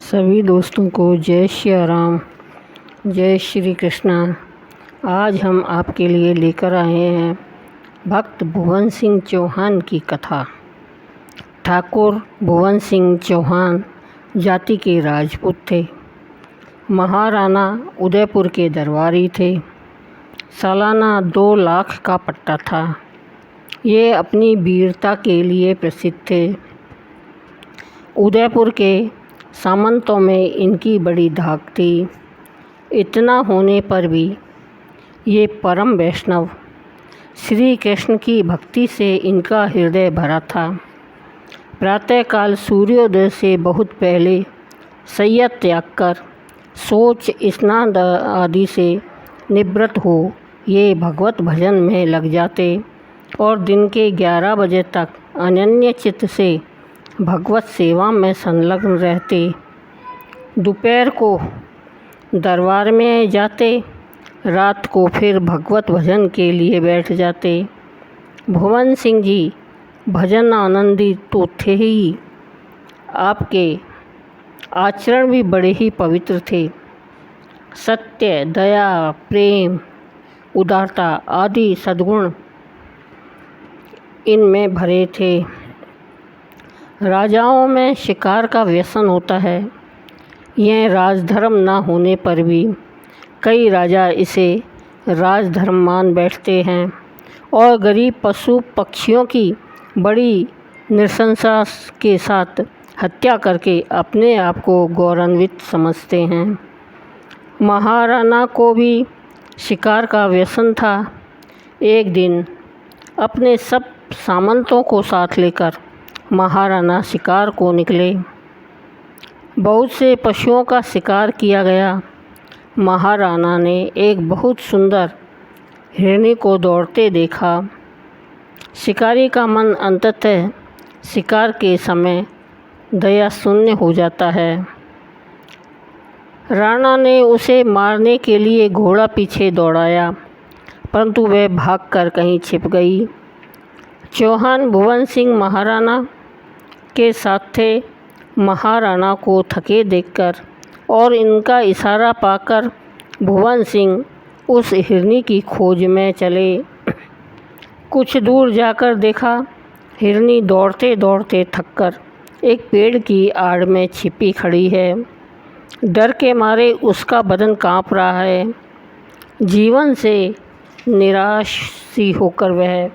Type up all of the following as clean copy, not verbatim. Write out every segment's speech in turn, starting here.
सभी दोस्तों को जय श्री राम, जय श्री कृष्णा। आज हम आपके लिए लेकर आए हैं भक्त भुवन सिंह चौहान की कथा। ठाकुर भुवन सिंह चौहान जाति के राजपूत थे। महाराणा उदयपुर के दरबारी थे। सालाना 2 लाख का पट्टा था। ये अपनी वीरता के लिए प्रसिद्ध थे। उदयपुर के सामंतों में इनकी बड़ी धाक थी। इतना होने पर भी ये परम वैष्णव श्री कृष्ण की भक्ति से इनका हृदय भरा था। प्रातःकाल सूर्योदय से बहुत पहले सैयद त्याग कर शौच स्नान आदि से निवृत्त हो ये भगवत भजन में लग जाते और दिन के 11 बजे तक अनन्य चित्त से भगवत सेवा में संलग्न रहते। दोपहर को दरबार में जाते, रात को फिर भगवत भजन के लिए बैठ जाते। भुवन सिंह जी भजन आनंदी तो थे ही, आपके आचरण भी बड़े ही पवित्र थे। सत्य, दया, प्रेम, उदारता आदि सद्गुण इनमें भरे थे। राजाओं में शिकार का व्यसन होता है। यह राजधर्म न होने पर भी कई राजा इसे राजधर्म मान बैठते हैं और गरीब पशु पक्षियों की बड़ी नृशंसता के साथ हत्या करके अपने आप को गौरवान्वित समझते हैं। महाराणा को भी शिकार का व्यसन था। एक दिन अपने सब सामंतों को साथ लेकर महाराणा शिकार को निकले। बहुत से पशुओं का शिकार किया गया। महाराणा ने एक बहुत सुंदर हिरनी को दौड़ते देखा। शिकारी का मन अंततः शिकार के समय दया शून्य हो जाता है। राणा ने उसे मारने के लिए घोड़ा पीछे दौड़ाया, परंतु वह भागकर कहीं छिप गई। चौहान भुवन सिंह महाराणा के साथ थे। महाराणा को थके देखकर और इनका इशारा पाकर भुवन सिंह उस हिरनी की खोज में चले। कुछ दूर जाकर देखा हिरनी दौड़ते दौड़ते थककर एक पेड़ की आड़ में छिपी खड़ी है। डर के मारे उसका बदन कांप रहा है। जीवन से निराश सी होकर वह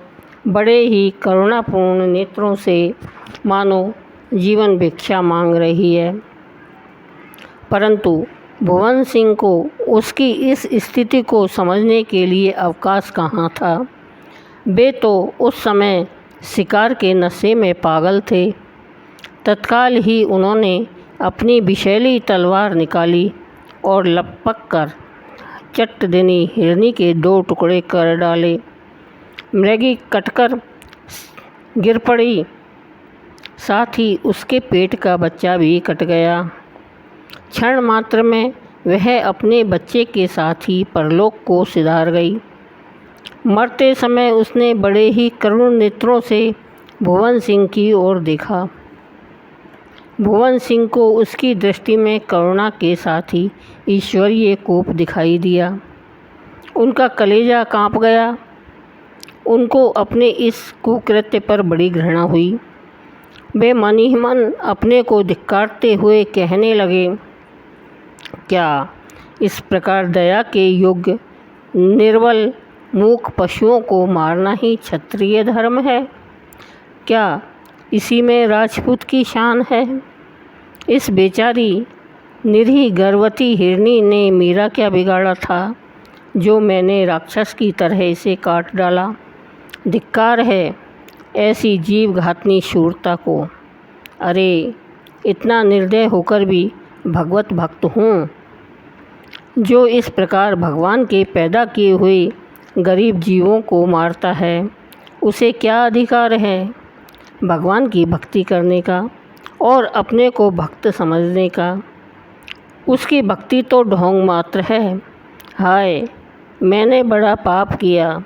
बड़े ही करुणापूर्ण नेत्रों से मानो जीवन भिक्षा मांग रही है। परंतु भुवन सिंह को उसकी इस स्थिति को समझने के लिए अवकाश कहाँ था। वे तो उस समय शिकार के नशे में पागल थे। तत्काल ही उन्होंने अपनी विषैली तलवार निकाली और लपक कर चट देनी हिरनी के 2 टुकड़े कर डाले। मृगी कटकर गिर पड़ी, साथ ही उसके पेट का बच्चा भी कट गया। क्षण मात्र में वह अपने बच्चे के साथ ही परलोक को सिधार गई। मरते समय उसने बड़े ही करुण नेत्रों से भुवन सिंह की ओर देखा। भुवन सिंह को उसकी दृष्टि में करुणा के साथ ही ईश्वरीय कोप दिखाई दिया। उनका कलेजा कांप गया। उनको अपने इस कुकृत्य पर बड़ी घृणा हुई। वे मन ही मन अपने को धिक्कारते हुए कहने लगे, क्या इस प्रकार दया के योग्य निर्बल मूक पशुओं को मारना ही क्षत्रिय धर्म है? क्या इसी में राजपूत की शान है? इस बेचारी निरीह गर्भवती हिरनी ने मेरा क्या बिगाड़ा था जो मैंने राक्षस की तरह इसे काट डाला? धिक्कार है ऐसी जीव घातनी शूरता को। अरे, इतना निर्दय होकर भी भगवत भक्त हूँ। जो इस प्रकार भगवान के पैदा किए हुए गरीब जीवों को मारता है, उसे क्या अधिकार है भगवान की भक्ति करने का और अपने को भक्त समझने का? उसकी भक्ति तो ढोंग मात्र है। हाय, मैंने बड़ा पाप किया।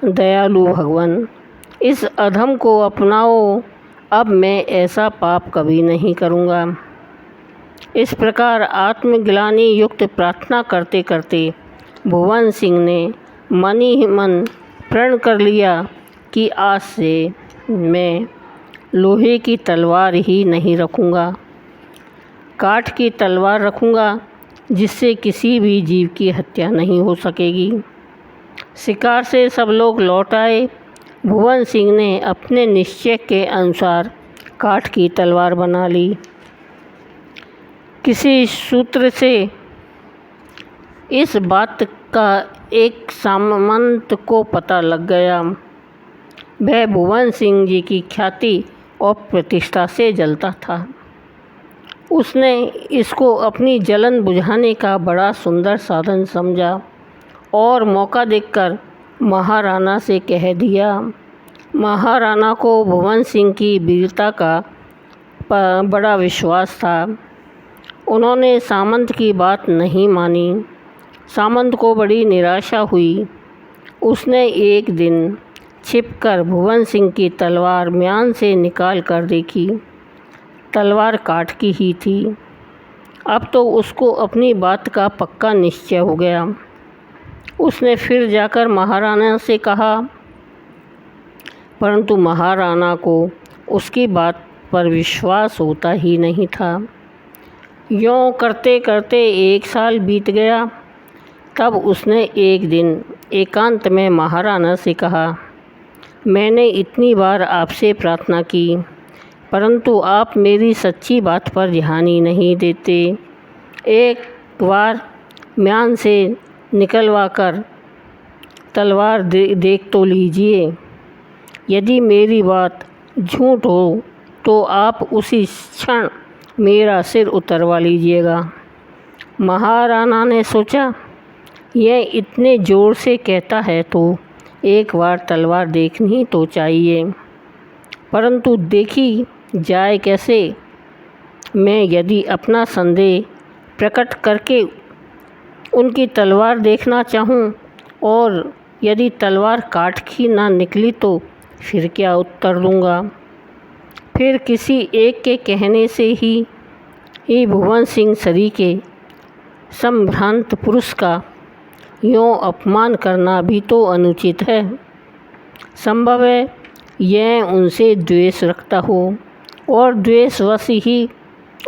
दयालु भगवान, इस अधम को अपनाओ। अब मैं ऐसा पाप कभी नहीं करूँगा। इस प्रकार आत्मग्लानि युक्त प्रार्थना करते करते भुवन सिंह ने मन ही मन प्रण कर लिया कि आज से मैं लोहे की तलवार ही नहीं रखूँगा, काठ की तलवार रखूँगा जिससे किसी भी जीव की हत्या नहीं हो सकेगी। शिकार से सब लोग लौट आए। भुवन सिंह ने अपने निश्चय के अनुसार काठ की तलवार बना ली। किसी सूत्र से इस बात का एक सामंत को पता लग गया। वह भुवन सिंह जी की ख्याति और प्रतिष्ठा से जलता था। उसने इसको अपनी जलन बुझाने का बड़ा सुंदर साधन समझा और मौका देखकर महाराणा से कह दिया। महाराणा को भुवन सिंह की वीरता का बड़ा विश्वास था। उन्होंने सामंत की बात नहीं मानी। सामंत को बड़ी निराशा हुई। उसने एक दिन छिपकर भुवन सिंह की तलवार म्यान से निकाल कर देखी। तलवार काठ की ही थी। अब तो उसको अपनी बात का पक्का निश्चय हो गया। उसने फिर जाकर महाराणा से कहा, परंतु महाराणा को उसकी बात पर विश्वास होता ही नहीं था। यूँ करते करते 1 साल बीत गया। तब उसने एक दिन एकांत में महाराणा से कहा, मैंने इतनी बार आपसे प्रार्थना की, परंतु आप मेरी सच्ची बात पर ध्यान ही नहीं देते। एक बार म्यान से निकलवा कर तलवार देख तो लीजिए। यदि मेरी बात झूठ हो तो आप उसी क्षण मेरा सिर उतरवा लीजिएगा। महाराणा ने सोचा, यह इतने ज़ोर से कहता है तो एक बार तलवार देखनी तो चाहिए, परंतु देखी जाए कैसे। मैं यदि अपना संदेह प्रकट करके उनकी तलवार देखना चाहूँ और यदि तलवार काठ की ना निकली तो फिर क्या उत्तर दूँगा। फिर किसी एक के कहने से ही भुवन सिंह सरी के संभ्रांत पुरुष का यूँ अपमान करना भी तो अनुचित है। संभव है यह उनसे द्वेष रखता हो और द्वेषवश ही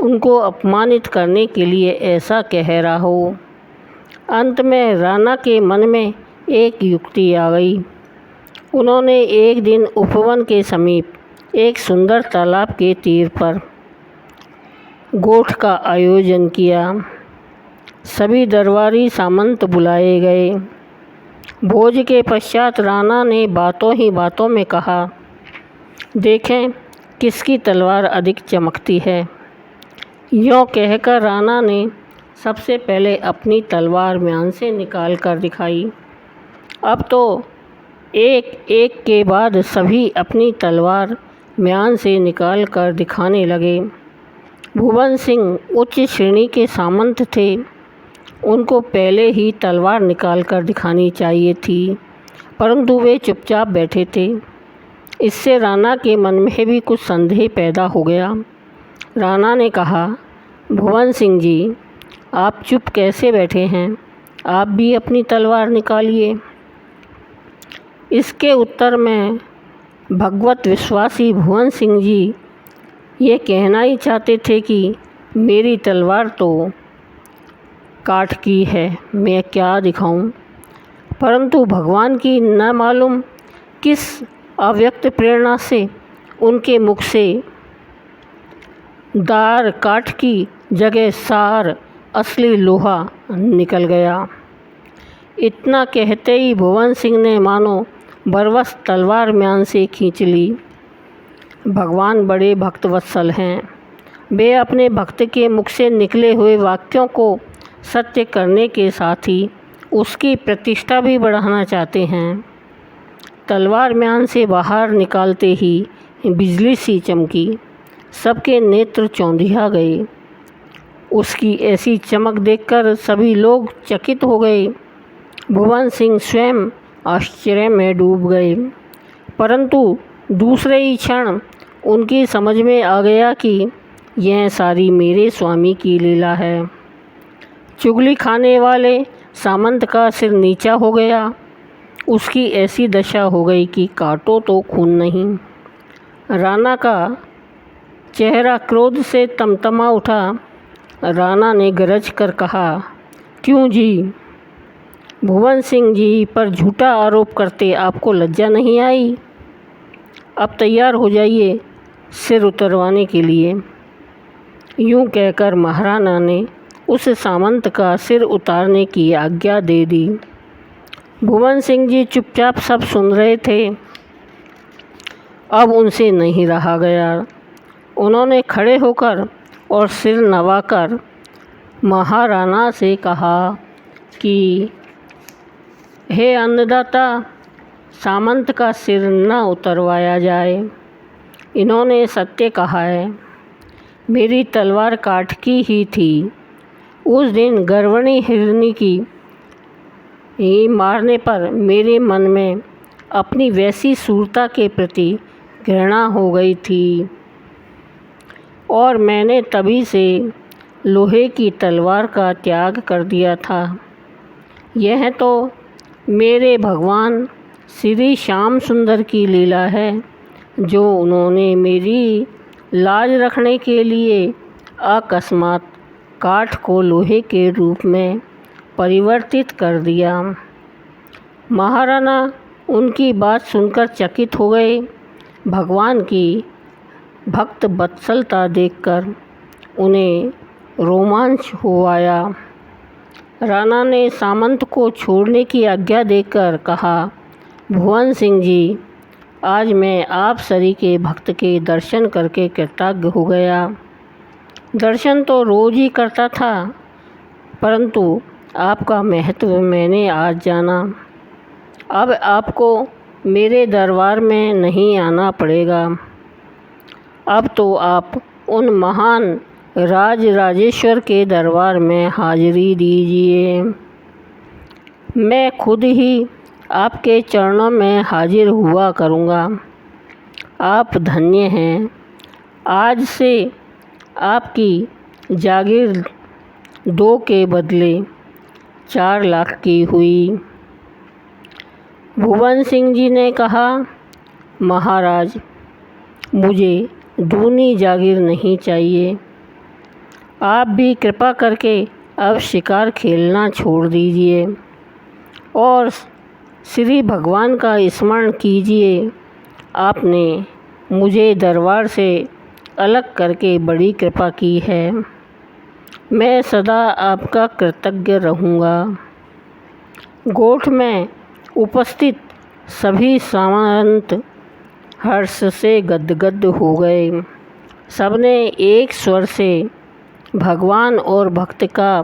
उनको अपमानित करने के लिए ऐसा कह रहा हो। अंत में राणा के मन में एक युक्ति आ गई। उन्होंने एक दिन उपवन के समीप एक सुंदर तालाब के तीर पर गोठ का आयोजन किया। सभी दरबारी सामंत बुलाए गए। भोज के पश्चात राणा ने बातों ही बातों में कहा, देखें किसकी तलवार अधिक चमकती है। यूँ कहकर राणा ने सबसे पहले अपनी तलवार म्यान से निकाल कर दिखाई। अब तो एक एक के बाद सभी अपनी तलवार म्यान से निकाल कर दिखाने लगे। भुवन सिंह उच्च श्रेणी के सामंत थे। उनको पहले ही तलवार निकाल कर दिखानी चाहिए थी, परंतु वे चुपचाप बैठे थे। इससे राणा के मन में भी कुछ संदेह पैदा हो गया। राणा ने कहा, भुवन सिंह जी, आप चुप कैसे बैठे हैं? आप भी अपनी तलवार निकालिए। इसके उत्तर में भगवत विश्वासी भुवन सिंह जी ये कहना ही चाहते थे कि मेरी तलवार तो काठ की है, मैं क्या दिखाऊं। परंतु भगवान की न मालूम किस अव्यक्त प्रेरणा से उनके मुख से दार काठ की जगह सार असली लोहा निकल गया। इतना कहते ही भुवन सिंह ने मानो बरबस तलवार म्यान से खींच ली। भगवान बड़े भक्तवत्सल हैं। वे अपने भक्त के मुख से निकले हुए वाक्यों को सत्य करने के साथ ही उसकी प्रतिष्ठा भी बढ़ाना चाहते हैं। तलवार म्यान से बाहर निकालते ही बिजली सी चमकी। सबके नेत्र चौंधिया गए। उसकी ऐसी चमक देखकर सभी लोग चकित हो गए। भुवन सिंह स्वयं आश्चर्य में डूब गए, परंतु दूसरे ही क्षण उनकी समझ में आ गया कि यह सारी मेरे स्वामी की लीला है। चुगली खाने वाले सामंत का सिर नीचा हो गया। उसकी ऐसी दशा हो गई कि काटो तो खून नहीं। राणा का चेहरा क्रोध से तमतमा उठा। राणा ने गरज कर कहा, क्यों जी? भुवन सिंह जी पर झूठा आरोप करते आपको लज्जा नहीं आई? अब तैयार हो जाइए सिर उतरवाने के लिए। यूं कहकर महाराणा ने उस सामंत का सिर उतारने की आज्ञा दे दी। भुवन सिंह जी चुपचाप सब सुन रहे थे। अब उनसे नहीं रहा गया। उन्होंने खड़े होकर और सिर नवाकर महाराणा से कहा कि हे अन्नदाता, सामंत का सिर न उतरवाया जाए। इन्होंने सत्य कहा है। मेरी तलवार काठ की ही थी। उस दिन गर्वणी हिरनी की ही मारने पर मेरे मन में अपनी वैसी सूरता के प्रति घृणा हो गई थी और मैंने तभी से लोहे की तलवार का त्याग कर दिया था। यह तो मेरे भगवान श्री श्याम सुंदर की लीला है, जो उन्होंने मेरी लाज रखने के लिए अकस्मात काठ को लोहे के रूप में परिवर्तित कर दिया। महाराणा उनकी बात सुनकर चकित हो गए। भगवान की भक्त वत्सलता देखकर उन्हें रोमांच हो आया। राणा ने सामंत को छोड़ने की आज्ञा देकर कहा, भुवन सिंह जी, आज मैं आप सरी के भक्त के दर्शन करके कृतज्ञ हो गया। दर्शन तो रोज ही करता था, परंतु आपका महत्व मैंने आज जाना। अब आपको मेरे दरबार में नहीं आना पड़ेगा। अब तो आप उन महान राजेश्वर के दरबार में हाजिरी दीजिए। मैं खुद ही आपके चरणों में हाजिर हुआ करूँगा। आप धन्य हैं। आज से आपकी जागीर 2 के बदले 4 लाख की हुई। भुवन सिंह जी ने कहा, महाराज, मुझे दूनी जागीर नहीं चाहिए। आप भी कृपा करके अब शिकार खेलना छोड़ दीजिए और श्री भगवान का स्मरण कीजिए। आपने मुझे दरबार से अलग करके बड़ी कृपा की है। मैं सदा आपका कृतज्ञ रहूँगा। गोठ में उपस्थित सभी सामंत हर्ष से गदगद हो गए। सबने एक स्वर से भगवान और भक्त का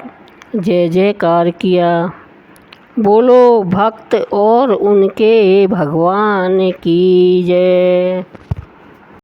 जय जयकार किया। बोलो भक्त और उनके भगवान की जय।